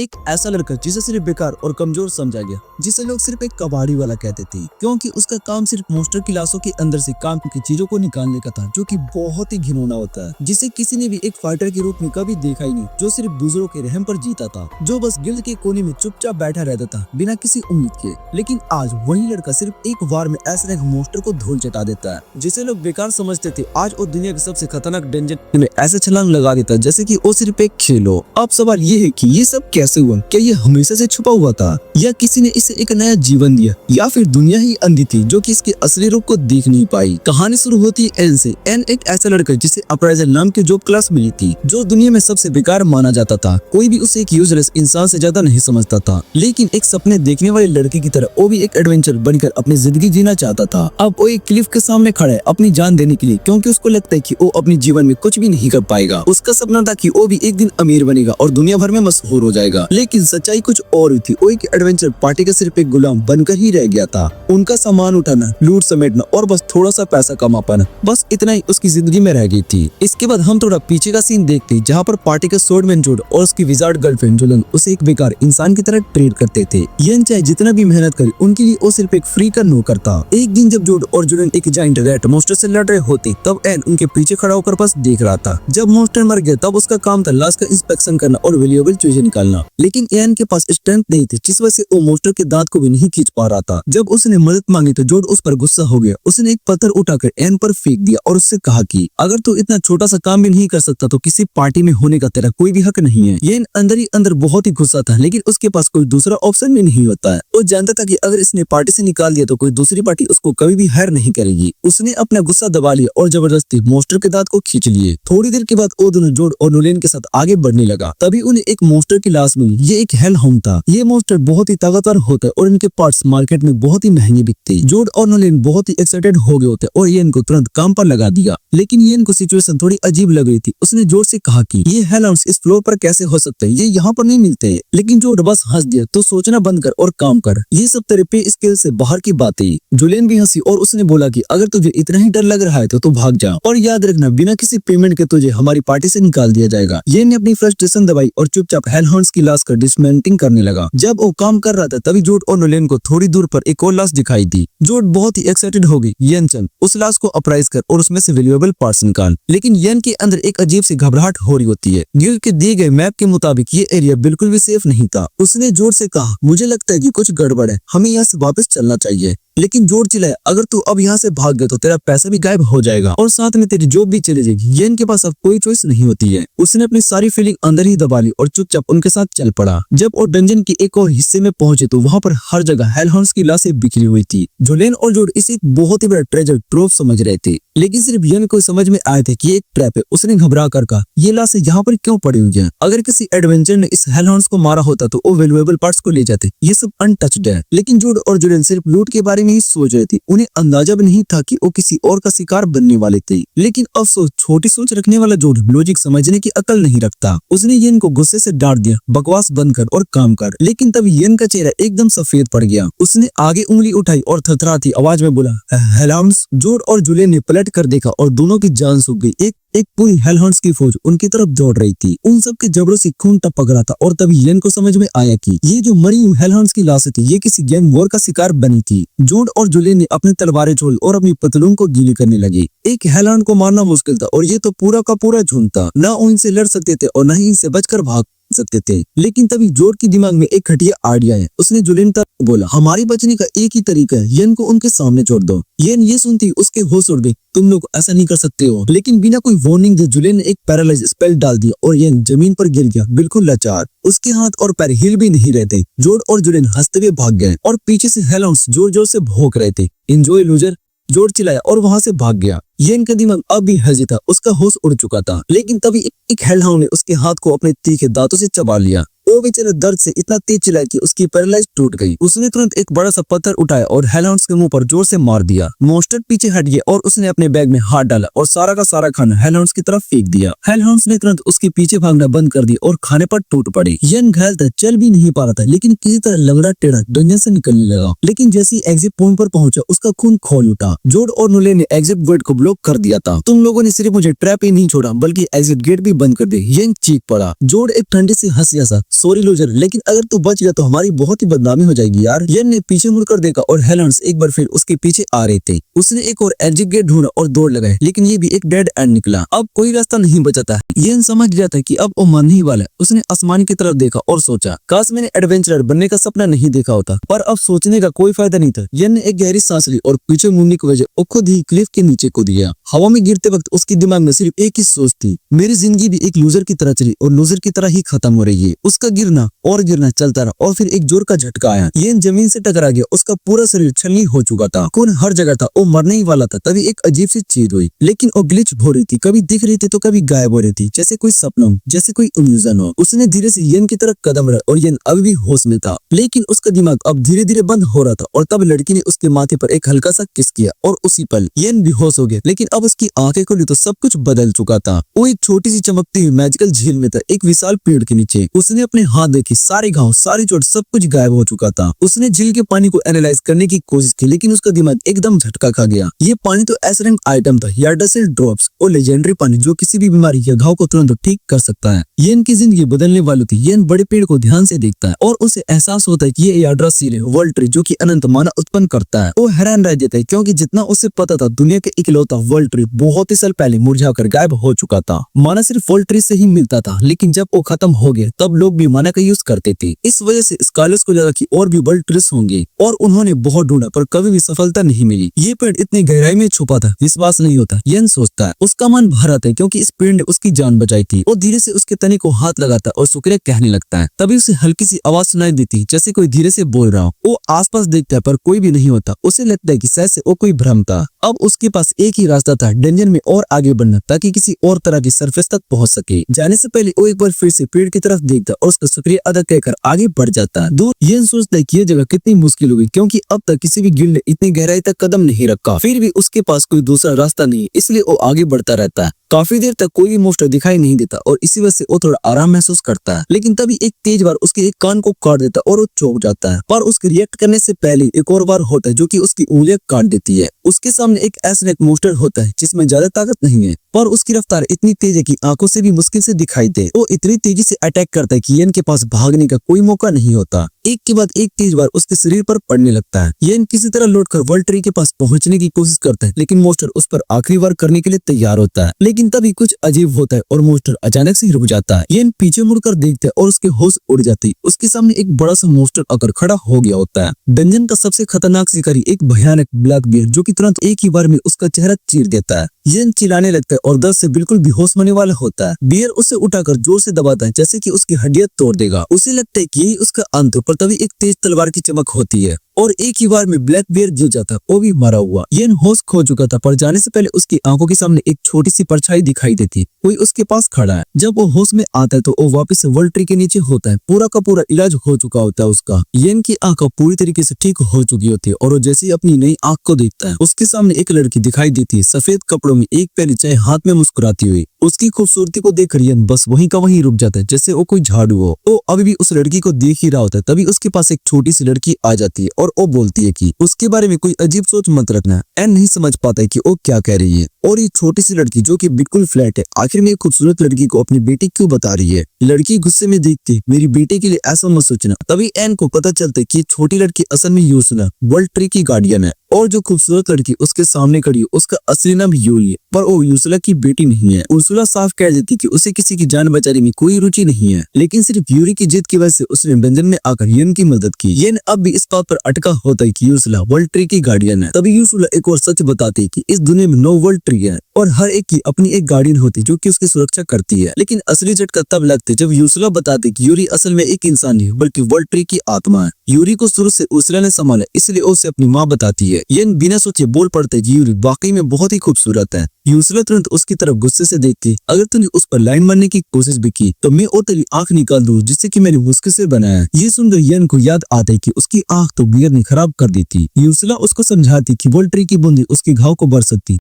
एक ऐसा लड़का जिसे सिर्फ बेकार और कमजोर समझा गया, जिसे लोग सिर्फ एक कबाड़ी वाला कहते थे, क्योंकि उसका काम सिर्फ मोस्टर की लाशों के अंदर से काम की चीजों को निकालने का था, जो कि बहुत ही घिनौना होता है, जिसे किसी ने भी एक फाइटर के रूप में कभी देखा ही नहीं, जो सिर्फ दूसरों के रहम पर जीता था, जो बस गिल्ड के कोने में चुपचाप बैठा रहता था बिना किसी उम्मीद के। लेकिन आज वही लड़का सिर्फ एक वार में ऐसे एक मोस्टर को धूल चटा देता है, जिसे लोग बेकार समझते थे। आज वो दुनिया के सबसे खतरनाक डेंजर में ऐसे छलांग लगा देता है जैसे कि वो सिर्फ एक खेल हो। अब सवाल ये है कि ये सब कैसे हुआ? क्या ये हमेशा से छुपा हुआ था, या किसी ने इसे एक नया जीवन दिया, या फिर दुनिया ही अंधी थी जो कि इसके असली रूप को देख नहीं पाई? कहानी शुरू होती है एन से। एन एक ऐसा लड़का जिसे अपराइजर नाम की जॉब क्लास मिली थी, जो दुनिया में सबसे बेकार माना जाता था। कोई भी उसे एक यूजलेस इंसान से ज्यादा नहीं समझता था, लेकिन एक सपने देखने वाले लड़के की तरह वो भी एक एडवेंचर बनकर अपनी जिंदगी जीना चाहता था। अब वो एक क्लिफ के सामने खड़ा है अपनी जान देने के लिए, क्योंकि उसको लगता है कि वो अपने जीवन में कुछ भी नहीं कर पाएगा। उसका सपना था कि वो भी एक दिन अमीर बनेगा और दुनिया भर में मशहूर हो जाएगा, लेकिन सच्चाई कुछ और थी। वो एक एडवेंचर पार्टी का सिर्फ एक गुलाम बनकर ही रह गया था। उनका सामान उठाना, लूट समेटना और बस थोड़ा सा पैसा कमा पाना, बस इतना ही उसकी जिंदगी में रह गई थी। इसके बाद हम थोड़ा पीछे का सीन देखते हैं, जहाँ पर पार्टी का स्वॉर्डमैन जोड और उसकी विजार्ड गर्लफ्रेंड जुलन उसे एक बेकार इंसान की तरह ट्रीट करते थे। यन चाहे जितना भी मेहनत करे, उनके लिए वो सिर्फ एक फ्री का नौकर था। एक दिन जब जोड और जुलन एक जाइंट रैट मोस्टर से लड़ रहे होते, तब एन उनके पीछे खड़ा होकर बस देख रहा था। जब मोस्टर मर गया तब उसका काम था लाश का इंस्पेक्शन करना और वैल्यूएबल चीजें निकालना, लेकिन एन के पास स्ट्रेंथ नहीं थी, जिस वजह से वो मोस्टर के दांत को भी नहीं खींच पा रहा था। जब उसने मदद मांगी तो जोड उस पर गुस्सा हो गया। उसने एक पत्थर उठाकर एन पर फेंक दिया और उससे कहा कि अगर तू इतना छोटा सा काम भी नहीं कर सकता तो किसी पार्टी में होने का तेरा कोई भी हक नहीं है। ये अंदर ही अंदर बहुत ही गुस्सा था, लेकिन उसके पास कोई दूसरा ऑप्शन भी नहीं होता है। वो जानता था कि अगर इसने पार्टी से निकाल दिया तो कोई दूसरी पार्टी उसको कभी भी हायर नहीं करेगी। उसने अपना गुस्सा दबा लिया और जबरदस्ती मोस्टर के दांत को खींच लिए। थोड़ी देर के बाद वो दोनों जोड और नोलेन के साथ आगे बढ़ने लगा। तभी उन्हें एक मोस्टर की लाश मिली। ये एक हेल हाउंड था। ये मोस्टर बहुत ही ताकतवर होता है और इनके पार्ट्स मार्केट में बहुत ही महंगे बिकते। जोड और नोलेन बहुत ही एक्साइटेड हो गए होते और ये इनको तुरंत काम पर लगा दिया, लेकिन ये इनको सिचुएशन थोड़ी अजीब लग रही थी। उसने जोड से कहा कि ये हेल हाउंड्स इस फ्लोर पर कैसे हो सकते हैं, ये यहाँ पर नहीं मिलते। लेकिन जोड बस हंस दिया, तो सोचना बंद कर और काम कर, ये सब तेरे पे स्किल से बाहर की बातें। जुलेन भी हंसी और उसने बोला कि अगर तुझे इतना ही डर लग रहा है तो तू भाग जा, और याद रखना बिना किसी पेमेंट के तुझे हमारी पार्टी से निकाल दिया जाएगा। ये ने अपनी फ्रस्ट्रेशन दबाई और चुपचाप हेल हाउंड्स की लाश का डिसमेंटलिंग करने लगा। जब वो काम कर रहा था तभी जोड और नोलेन को थोड़ी दूर पर एक और लाश दिखाई दी। जोड बहुत ही एक्साइटेड हो गई। येन चल उस लाश को अपराइज कर और उसमें से वैल्यूएबल पार्ट्स निकाल, लेकिन येन के अंदर एक अजीब सी घबराहट हो रही होती है। गिल्ड के दिए गए मैप के मुताबिक ये एरिया बिल्कुल भी सेफ नहीं था। उसने जोड से कहा, मुझे लगता है कि कुछ गड़बड़ है, हमें यहाँ से वापस चलना चाहिए। लेकिन जोड चिल्लाया, अगर तू अब यहाँ से भाग गया तो तेरा पैसा भी गायब हो जाएगा और साथ में तेरी जॉब भी चली जाएगी। येन के पास अब कोई चॉइस नहीं होती है। उसने अपनी सारी फीलिंग अंदर ही दबा ली और चुपचाप उनके साथ चल पड़ा। जब वो डंजन के एक और हिस्से में पहुंचे तो वहाँ पर हर जगह हेल हाउंड्स की लाशें बिखरी हुई थी। जुलेन और जोड इसे एक बहुत ही बड़ा ट्रेजर ट्रोव समझ रहे थे, लेकिन सिर्फ येन को समझ में आए थे कि एक ट्रैप है। उसने घबरा कर कहा, ये लाशें यहाँ पर क्यों पड़ी हुई हैं? अगर किसी एडवेंचर ने इस हेल हाउंड्स को मारा होता तो वो वैल्यूएबल पार्ट्स को ले जाते। ये सब अनटच्ड है। लेकिन जोड और जुलेन सिर्फ लूट के बारे में ही सोच रहे थे। उन्हें अंदाजा भी नहीं था कि वो किसी और का शिकार बनने वाले थे। लेकिन अफसोस, छोटी सोच रखने वाला जोड लॉजिक समझने की अकल नहीं रखता। उसने येन को गुस्से से डांट दिया, बकवास बंद कर और काम कर। लेकिन तभी येन का चेहरा एकदम सफेद पड़ गया। उसने आगे उंगली उठाई और थरथराती आवाज में बोला, हेल हाउंड्स। जोड और जुलेन ने पलट कर देखा और दोनों की जान सूख गई। एक पूरी हेल हाउंड्स की फौज उनकी तरफ दौड़ रही थी। उन सब के जबड़ों से खून टपक रहा था और तभी येन को समझ में आया कि ये जो मरी हुई हेल हाउंड्स की लाशें थी, ये किसी गैंग वॉर का शिकार बनी थी। जोड और जुलेन ने अपनी तलवारें छोड़ी और अपनी पतलून को गीली करने लगे। एक हेल हाउंड को मारना मुश्किल था और ये तो पूरा का पूरा झुंड था। न वो इनसे लड़ सकते थे और न ही इनसे बचकर भाग सकते थे। लेकिन तभी जोड के दिमाग में एक घटिया आइडिया है। उसने जुलेन तक बोला, हमारी बचने का एक ही तरीका है, येन को उनके सामने छोड़ दो। येन ये सुनती उसके होश उड़ गई, तुम लोग ऐसा नहीं कर सकते हो। लेकिन बिना कोई वार्निंग दे जुलेन ने एक पैरालाइज स्पेल डाल दिया और येन जमीन पर गिर गया, बिल्कुल लाचार। उसके हाथ और पैर हिल भी नहीं रहे थे। जोड और जुलेन हंसते हुए भाग गए और पीछे से हेल हाउंड्स जोर जोर से भौंक रहे थे। एंजॉय लूजर, जोड चिल्लाया और वहां से भाग गया। येन का दिमाग अब भी हजी था, उसका होश उड़ चुका था। लेकिन तभी एक हेल हाउंड ने उसके हाथ को अपने तीखे दांतों से चबा लिया। वो बेचारा दर्द से इतना तेज चिल्लाया कि उसकी पैरालाइज टूट गई। उसने तुरंत एक बड़ा सा पत्थर उठाया और हेल हाउंड्स के मुंह पर जोर से मार दिया। मोस्टर पीछे हट गया और उसने अपने बैग में हाथ डाला और सारा का सारा खाना हेल हाउंड्स की तरफ फेंक दिया। हेल हाउंड्स ने तुरंत उसके पीछे भागना बंद कर दिया और खाने पर टूट पड़े। येन घायल था, चल भी नहीं पा रहा था, लेकिन किसी तरह लंगड़ा टेढ़ा डंजन से निकलने लगा। लेकिन जैसे ही एग्जिट पॉइंट पर पहुंचा उसका खून खोल उठा। जोड और नोलेन ने एग्जिट गेट को ब्लॉक कर दिया था। तुम लोगों ने सिर्फ मुझे ट्रैप ही नहीं छोड़ा बल्कि एग्जिट गेट भी बंद कर दी, येन चीख पड़ा। जोड एक ठंडे से हंसिया सा सॉरी लूजर, लेकिन अगर तू बच गया तो हमारी बहुत ही बदनामी हो जाएगी यार। येन ने पीछे मुड़कर देखा और हेलेंस एक बार फिर उसके पीछे आ रहे थे। उसने एक और एग्जिट गेट ढूंढा और दौड़ लगाई, लेकिन ये भी एक डेड एंड निकला। अब कोई रास्ता नहीं बचा था। येन समझ गया था कि अब वो मरने ही वाला है। उसने आसमान की तरफ देखा और सोचा, काश मैंने एडवेंचरर बनने का सपना नहीं देखा होता। पर अब सोचने का कोई फायदा नहीं था। येन ने एक गहरी सांस ली और पीछे मुड़ने की वजह वो खुद ही क्लिफ के नीचे कूद गया। हवा में गिरते वक्त उसके दिमाग में सिर्फ एक ही सोच थी, मेरी जिंदगी भी एक लूजर की तरह चली और लूजर की तरह ही खत्म हो रही है। उसका गिरना और गिरना चलता रहा और फिर एक जोर का झटका आया। येन जमीन से टकरा गया। उसका पूरा शरीर छलनी हो चुका था। खून हर जगह था। वो मरने ही वाला था। तभी एक अजीब सी चीज हुई, लेकिन वो ग्लिच हो रही थी। कभी दिख रही थी तो कभी गायब हो रही थी, जैसे कोई सपना हो, जैसे कोई इल्यूजन हो। उसने धीरे से येन की तरफ कदम रखा और येन अभी भी होश में था, लेकिन उसका दिमाग अब धीरे धीरे बंद हो रहा था। और तब लड़की ने उसके माथे पर एक हल्का सा किस किया और उसी पल येन बेहोश हो गया। लेकिन अब उसकी आंखें खुली तो सब कुछ बदल चुका था। वो एक छोटी सी चमकती हुई मैजिकल झील में था, एक विशाल पेड़ के नीचे। उसने अपने हाथ देखे, सारे घाव, सारी चोट, सब कुछ गायब हो चुका था। उसने झील के पानी को एनालाइज करने की कोशिश की, लेकिन उसका दिमाग एकदम झटका खा गया। ये पानी तो एस रैंक आइटम था, यार्डासिल ड्रॉप्स, और लेजेंडरी पानी जो किसी भी बीमारी या घाव को तुरंत ठीक कर सकता है। येन की जिंदगी बदलने वाली थी। येन बड़े पेड़ को ध्यान से देखता है और उसे एहसास होता है कि ये यार्डासिल है, वर्ल्ड ट्री जो कि अनंत माना उत्पन्न करता है। वो हैरान रह जाता है क्योंकि जितना उसे पता था दुनिया के इकलौता वर्ल्ड ट्री बहुत ही साल पहले मुरझाकर गायब हो चुका था। माना सिर्फ वर्ल्ड ट्री से ही मिलता था, लेकिन जब वो खत्म हो गया तब लोग भी माना का यूज करते थे। इस वजह से स्कॉलर्स को लगा कि और भी वर्ल्ड ट्रीज होंगे और उन्होंने बहुत ढूंढा पर कभी भी सफलता नहीं मिली। ये पेड़ इतनी गहराई में छुपा था, विश्वास नहीं होता। येन सोचता है। उसका मन भरा था क्योंकि इस पेड़ ने उसकी जान बचाई थी। वो धीरे से उसके तने को हाथ लगाता और शुक्रिया कहने लगता है। तभी उसे हल्की सी आवाज सुनाई देती, जैसे कोई धीरे से बोल रहा हो। वो आसपास देखता है पर कोई भी नहीं होता। उसे लगता है कि शायद से वो कोई भ्रम था। अब उसके पास एक ही रास्ता था, डंजन में और आगे बढ़ना, ताकि किसी और तरह की सरफेस तक पहुंच सके। जाने से पहले वो एक बार फिर से पेड़ की तरफ देखता और उसका शुक्रिया अदा कहकर आगे बढ़ जाता है। दूर येन सोचता है कि ये जगह कितनी मुश्किल होगी, क्योंकि अब तक किसी भी गिल्ड ने इतनी गहराई तक कदम नहीं रखा। फिर भी उसके पास कोई दूसरा रास्ता नहीं, इसलिए वो आगे बढ़ता रहता है। काफी देर तक कोई भी मोस्टर दिखाई नहीं देता और इसी वजह से वो थोड़ा आराम महसूस करता है। लेकिन तभी एक तेज वार उसके एक कान को काट देता और वो चौंक जाता है। पर उसके रिएक्ट करने से पहले एक और वार होता है जो कि उसकी उंगलियां काट देती है। उसके सामने एक ऐसा मोस्टर होता है जिसमें ज्यादा ताकत नहीं है, पर उसकी रफ्तार इतनी तेज है कि आंखों से भी मुश्किल से दिखाई दे। वो इतनी तेजी से अटैक करता है कि येन के पास भागने का कोई मौका नहीं होता। एक के बाद एक तेज वार उसके शरीर पर पड़ने लगता है। येन किसी तरह लौटकर वर्ल्ड ट्री के पास पहुंचने की कोशिश करता है, लेकिन मोस्टर उस पर आखिरी वार करने के लिए तैयार होता है। लेकिन तभी कुछ अजीब होता है और मोस्टर अचानक से रुक जाता है। येन पीछे मुड़कर देखता है और उसके होश उड़ जाते ही उसके सामने एक बड़ा सा मोस्टर आकर खड़ा हो गया होता है। डंजन का सबसे खतरनाक शिकारी, एक भयानक ब्लैक बियर जो कि तुरंत एक ही बार में उसका चेहरा चीर देता है। येन चिल्लाने लगता है और दर्द से बिल्कुल बेहोश होने वाला होता है। बियर उसे उठाकर जोर से दबाता है, जैसे कि उसकी हड्डियां तोड़ देगा। उसे लगता है कि यही उसका अंत है, पर तभी एक तेज तलवार की चमक होती है और एक ही बार में ब्लैक बियर गिर जाता है, वो भी मरा हुआ। येन होश खो चुका था, पर जाने से पहले उसकी आंखों के सामने एक छोटी सी परछाई दिखाई देती, कोई उसके पास खड़ा है। जब वो होश में आता है तो वो वापस वर्ल्ड ट्री के नीचे होता है। पूरा का पूरा इलाज हो चुका होता है उसका। येन की आंख पूरी तरीके से ठीक हो चुकी होती है और वो जैसे ही अपनी नई आंख को देखता है उसके सामने एक लड़की दिखाई देती है, सफेद कपड़ों में, एक पैर चाय हाथ में मुस्कुराती हुई। उसकी खूबसूरती को देखकर येन बस वहीं का वहीं रुक जाता है, जैसे वो कोई झाड़ू हो। वो अभी भी उस लड़की को देख ही रहा होता है। तभी उसके पास एक छोटी सी लड़की आ जाती है और वो बोलती है कि उसके बारे में कोई अजीब सोच मत रखना। एन नहीं समझ पाता है कि वो क्या कह रही है। और ये छोटी सी लड़की जो कि बिल्कुल फ्लैट है, आखिर में एक खूबसूरत लड़की को अपनी बेटी क्यों बता रही है। लड़की गुस्से में देखती, मेरी बेटे के लिए ऐसा मत सोचना। तभी एन को पता चलता है कि छोटी लड़की असल में यूसुला वर्ल्ड ट्री की गार्डियन है और जो खूबसूरत लड़की उसके सामने खड़ी है उसका असली नाम यूरी है, पर वो यूसुला की बेटी नहीं है। उर्सुला साफ कह देती कि उसे किसी की जान बचाने में कोई रुचि नहीं है, लेकिन सिर्फ यूरी की जिद की वजह से उसने डंजन में आकर येन की मदद की। येन अब भी इस बात पर अटका होता है कि यूसुला वर्ल्ड ट्री की गार्डियन है। तभी यूसुला एक और सच बताती है कि इस दुनिया में 9 वर्ल्ड ट्री है और हर एक की अपनी एक गार्डियन होती है जो कि उसकी सुरक्षा करती है। लेकिन असली झटका तब लगता है जब यूसुला बताती कि यूरी असल में एक इंसान नहीं बल्कि वर्ल्ड ट्री की आत्मा है। यूरी को शुरू से उर्सुला ने संभाला, इसलिए उसे अपनी माँ बताती है। येन बिना सोचे बोल पड़ते यूरी वाकई में बहुत ही खूबसूरत है। यूसुला तुरंत उसकी तरफ गुस्से से देखती, अगर तूने उस पर लाइन मारने की कोशिश भी की तो मैं और तेरी आंख निकाल दूं, जिससे कि मैंने मुश्किल से बनाया। ये सुनकर येन को याद आता है कि उसकी आंख तो बियर ने खराब कर दी थी। यूसुला उसको समझाती कि वर्ल्ड ट्री की बूंदें उसके घाव को भर सकती,